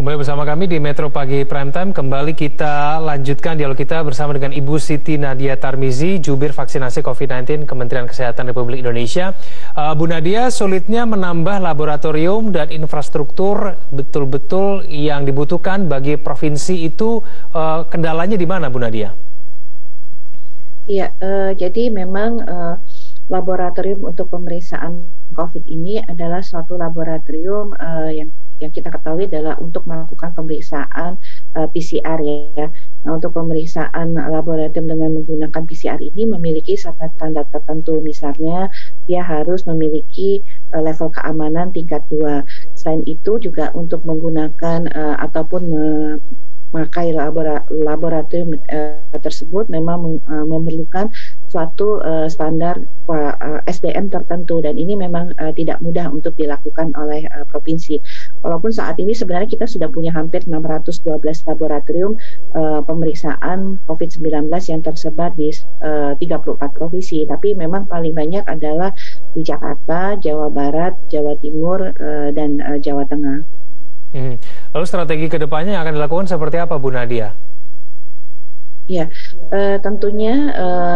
Kembali bersama kami di Metro Pagi Primetime. Kembali kita lanjutkan dialog kita bersama dengan Ibu Siti Nadia Tarmizi, Jubir Vaksinasi COVID-19 Kementerian Kesehatan Republik Indonesia. Bu Nadia, sulitnya menambah laboratorium dan infrastruktur betul-betul yang dibutuhkan bagi provinsi itu, kendalanya di mana, Bu Nadia? Iya, jadi memang laboratorium untuk pemeriksaan COVID ini adalah suatu laboratorium yang kita ketahui adalah untuk melakukan pemeriksaan PCR ya. Nah, untuk pemeriksaan laboratorium dengan menggunakan PCR ini memiliki standar tertentu. Misalnya dia harus memiliki level keamanan tingkat 2. Selain itu juga untuk menggunakan ataupun memakai laboratorium tersebut memang memerlukan suatu standar SDM tertentu, dan ini memang tidak mudah untuk dilakukan oleh provinsi. Walaupun saat ini sebenarnya kita sudah punya hampir 612 laboratorium pemeriksaan COVID-19 yang tersebar di 34 provinsi, tapi memang paling banyak adalah di Jakarta, Jawa Barat, Jawa Timur, dan Jawa Tengah. Lalu strategi kedepannya yang akan dilakukan seperti apa, Bu Nadia? Ya, tentunya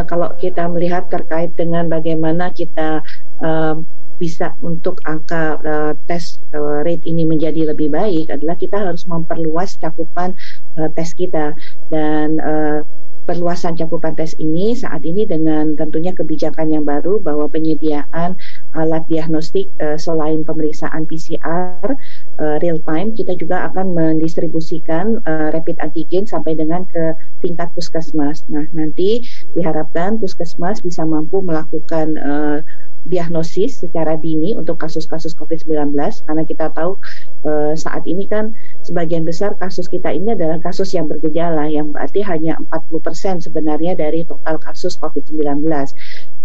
kalau kita melihat terkait dengan bagaimana kita bisa untuk angka tes rate ini menjadi lebih baik adalah kita harus memperluas cakupan tes kita, dan perluasan cakupan tes ini saat ini dengan tentunya kebijakan yang baru bahwa penyediaan alat diagnostik selain pemeriksaan PCR real time, kita juga akan mendistribusikan rapid antigen sampai dengan ke tingkat puskesmas. Nah, nanti diharapkan puskesmas bisa mampu melakukan diagnosis secara dini untuk kasus-kasus COVID-19, karena kita tahu saat ini kan sebagian besar kasus kita ini adalah kasus yang bergejala, yang berarti hanya 40% sebenarnya dari total kasus COVID-19.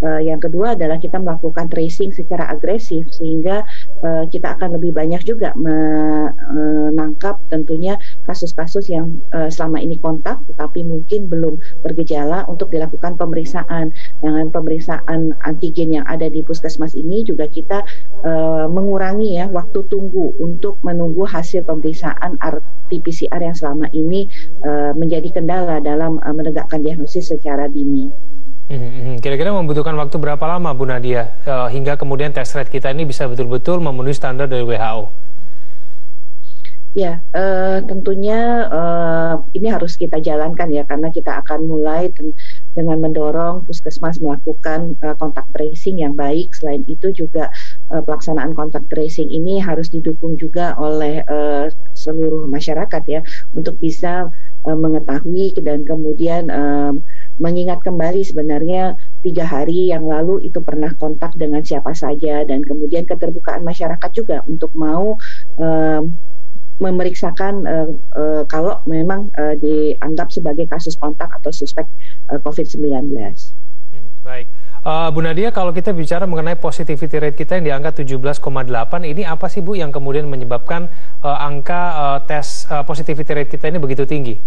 Yang kedua adalah kita melakukan tracing secara agresif, sehingga kita akan lebih banyak juga menangkap tentunya kasus-kasus yang selama ini kontak tetapi mungkin belum bergejala untuk dilakukan pemeriksaan. Dengan pemeriksaan antigen yang ada di puskesmas ini juga kita mengurangi ya waktu tunggu untuk menunggu hasil pemeriksaan RT-PCR yang selama ini menjadi kendala dalam menegakkan diagnosis secara dini. Kira-kira membutuhkan waktu berapa lama, Bu Nadia, hingga kemudian tes rate kita ini bisa betul-betul memenuhi standar dari WHO? Ya, tentunya ini harus kita jalankan ya, karena kita akan mulai dengan mendorong puskesmas melakukan kontak tracing yang baik. Selain itu juga pelaksanaan kontak tracing ini harus didukung juga oleh seluruh masyarakat ya, untuk bisa mengetahui dan kemudian mengingat kembali sebenarnya 3 hari yang lalu itu pernah kontak dengan siapa saja, dan kemudian keterbukaan masyarakat juga untuk mau memeriksakan kalau memang dianggap sebagai kasus kontak atau suspek COVID-19. Baik. Bu Nadia, kalau kita bicara mengenai positivity rate kita yang di angka 17,8, ini apa sih Bu yang kemudian menyebabkan angka tes positivity rate kita ini begitu tinggi?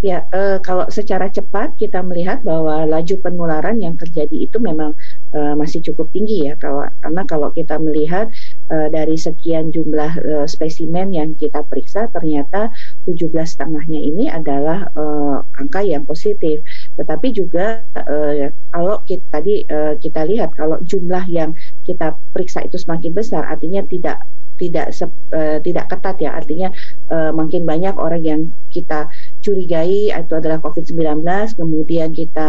Ya, kalau secara cepat kita melihat bahwa laju penularan yang terjadi itu memang masih cukup tinggi ya, karena kalau kita melihat dari sekian jumlah spesimen yang kita periksa, ternyata 17,5-nya ini adalah angka yang positif. Tetapi juga kalau kita lihat kalau jumlah yang kita periksa itu semakin besar, artinya tidak ketat ya, artinya makin banyak orang yang kita curigai itu adalah COVID-19, kemudian kita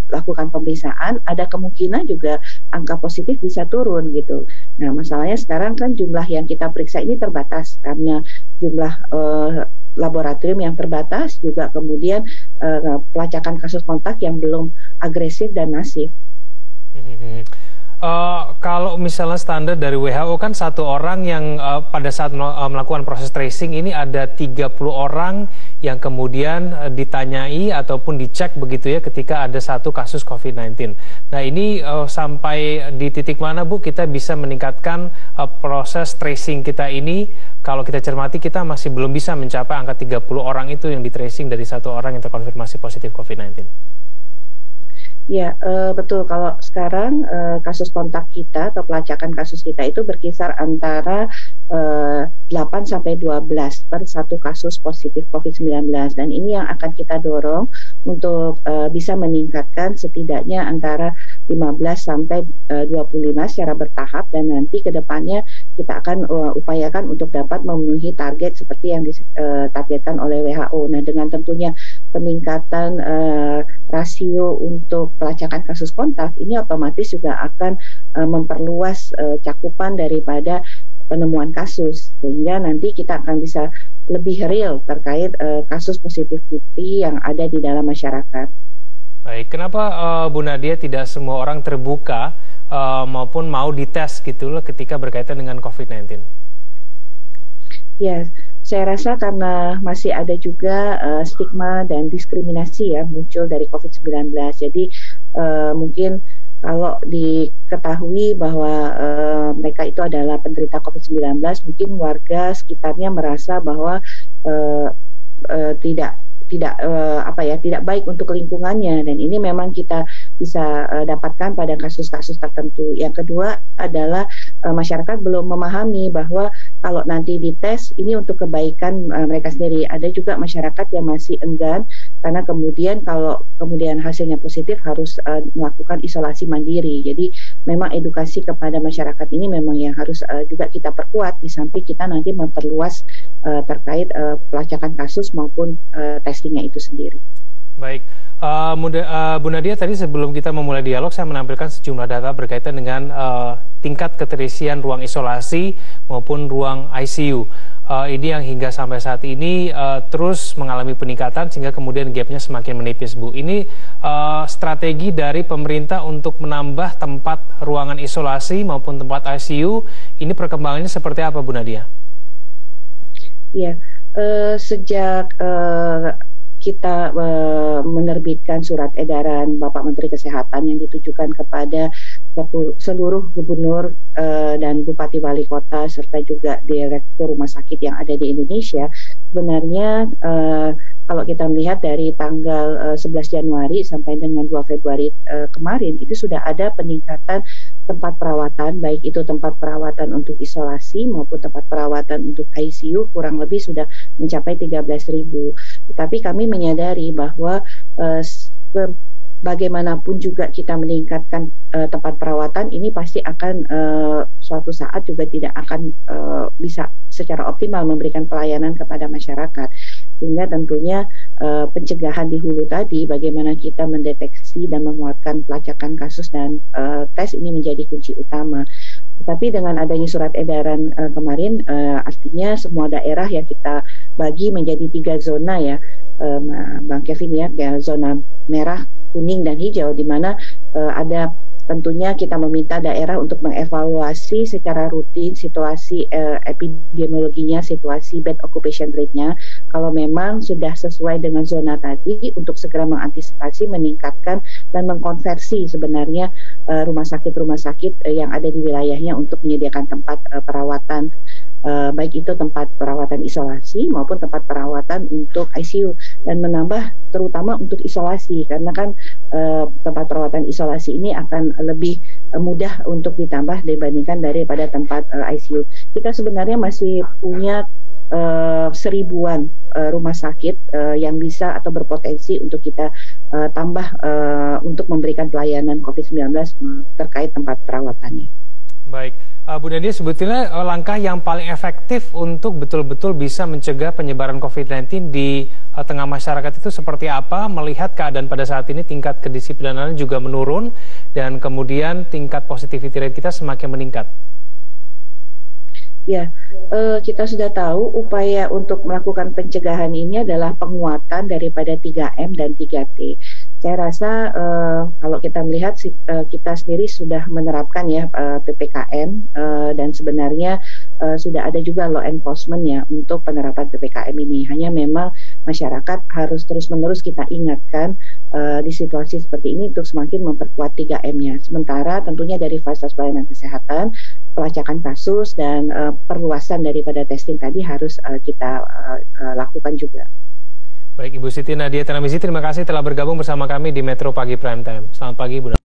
lakukan pemeriksaan, ada kemungkinan juga angka positif bisa turun gitu. Nah, masalahnya sekarang kan jumlah yang kita periksa ini terbatas karena jumlah laboratorium yang terbatas, juga kemudian pelacakan kasus kontak yang belum agresif dan masif. Kalau misalnya standar dari WHO kan satu orang yang pada saat melakukan proses tracing ini ada 30 orang yang kemudian ditanyai ataupun dicek begitu ya ketika ada satu kasus COVID-19. Nah, ini sampai di titik mana Bu kita bisa meningkatkan proses tracing kita ini? Kalau kita cermati kita masih belum bisa mencapai angka 30 orang itu yang di tracing dari satu orang yang terkonfirmasi positif COVID-19. Ya, betul. Kalau sekarang kasus kontak kita atau pelacakan kasus kita itu berkisar antara 3 8 sampai 12 per satu kasus positif COVID-19, dan ini yang akan kita dorong untuk bisa meningkatkan setidaknya antara 15 sampai 25 secara bertahap, dan nanti ke depannya kita akan upayakan untuk dapat memenuhi target seperti yang ditargetkan oleh WHO. Nah, dengan tentunya peningkatan rasio untuk pelacakan kasus kontak, ini otomatis juga akan memperluas cakupan daripada penemuan kasus, sehingga nanti kita akan bisa lebih real terkait kasus positivity yang ada di dalam masyarakat. Baik, kenapa Bu Nadia tidak semua orang terbuka maupun mau dites gitu loh ketika berkaitan dengan COVID-19? Ya, saya rasa karena masih ada juga stigma dan diskriminasi ya muncul dari COVID-19. Jadi mungkin kalau diketahui bahwa mereka itu adalah penderita COVID-19, mungkin warga sekitarnya merasa bahwa tidak baik untuk lingkungannya, dan ini memang kita bisa dapatkan pada kasus-kasus tertentu. Yang kedua adalah masyarakat belum memahami bahwa kalau nanti dites ini untuk kebaikan mereka sendiri. Ada juga masyarakat yang masih enggan karena kalau kemudian hasilnya positif harus melakukan isolasi mandiri. Jadi memang edukasi kepada masyarakat ini memang yang harus juga kita perkuat, di samping kita nanti memperluas terkait pelacakan kasus maupun testingnya itu sendiri. Baik, Bu Nadia, tadi sebelum kita memulai dialog saya menampilkan sejumlah data berkaitan dengan tingkat keterisian ruang isolasi maupun ruang ICU. Ini yang hingga sampai saat ini terus mengalami peningkatan sehingga kemudian gapnya semakin menipis, Bu. Ini strategi dari pemerintah untuk menambah tempat ruangan isolasi maupun tempat ICU, ini perkembangannya seperti apa, Bu Nadia? Ya, sejak kita menerbitkan surat edaran Bapak Menteri Kesehatan yang ditujukan kepada seluruh gubernur dan bupati wali kota serta juga direktur rumah sakit yang ada di Indonesia, sebenarnya kalau kita melihat dari tanggal 11 Januari sampai dengan 2 Februari kemarin itu sudah ada peningkatan tempat perawatan, baik itu tempat perawatan untuk isolasi maupun tempat perawatan untuk ICU kurang lebih sudah mencapai 13.000. Tetapi kami menyadari bahwa bagaimanapun juga kita meningkatkan tempat perawatan, ini pasti akan suatu saat juga tidak akan bisa secara optimal memberikan pelayanan kepada masyarakat. Sehingga tentunya pencegahan di hulu tadi, bagaimana kita mendeteksi dan menguatkan pelacakan kasus dan tes ini menjadi kunci utama. Tetapi dengan adanya surat edaran kemarin, artinya semua daerah yang kita bagi menjadi 3 zona ya, Bang Kevin ya, zona merah, kuning, dan hijau, di mana ada tentunya kita meminta daerah untuk mengevaluasi secara rutin situasi epidemiologinya, situasi bed occupation rate-nya. Kalau memang sudah sesuai dengan zona tadi, untuk segera mengantisipasi, meningkatkan, dan mengkonversi sebenarnya rumah sakit yang ada di wilayahnya untuk menyediakan tempat perawatan, baik itu tempat perawatan isolasi maupun tempat perawatan untuk ICU, dan menambah terutama untuk isolasi, karena kan tempat perawatan isolasi ini akan lebih mudah untuk ditambah dibandingkan daripada tempat ICU. Kita sebenarnya masih punya 1000-an rumah sakit yang bisa atau berpotensi untuk kita tambah untuk memberikan pelayanan COVID-19 terkait tempat perawatannya. Baik, Bu Nadia, sebetulnya langkah yang paling efektif untuk betul-betul bisa mencegah penyebaran COVID-19 di tengah masyarakat itu seperti apa? Melihat keadaan pada saat ini tingkat kedisiplinan juga menurun dan kemudian tingkat positivity rate kita semakin meningkat. Ya, kita sudah tahu upaya untuk melakukan pencegahan ini adalah penguatan daripada 3M dan 3T. Saya rasa kalau kita melihat kita sendiri sudah menerapkan ya PPKM dan sebenarnya sudah ada juga law enforcement ya untuk penerapan PPKM ini. Hanya memang masyarakat harus terus-menerus kita ingatkan di situasi seperti ini untuk semakin memperkuat 3M-nya. Sementara tentunya dari fasilitas pelayanan kesehatan, pelacakan kasus dan perluasan daripada testing tadi harus kita lakukan juga. Baik, Ibu Siti Nadia Tarmizi, terima kasih telah bergabung bersama kami di Metro Pagi Prime Time. Selamat pagi, Bu.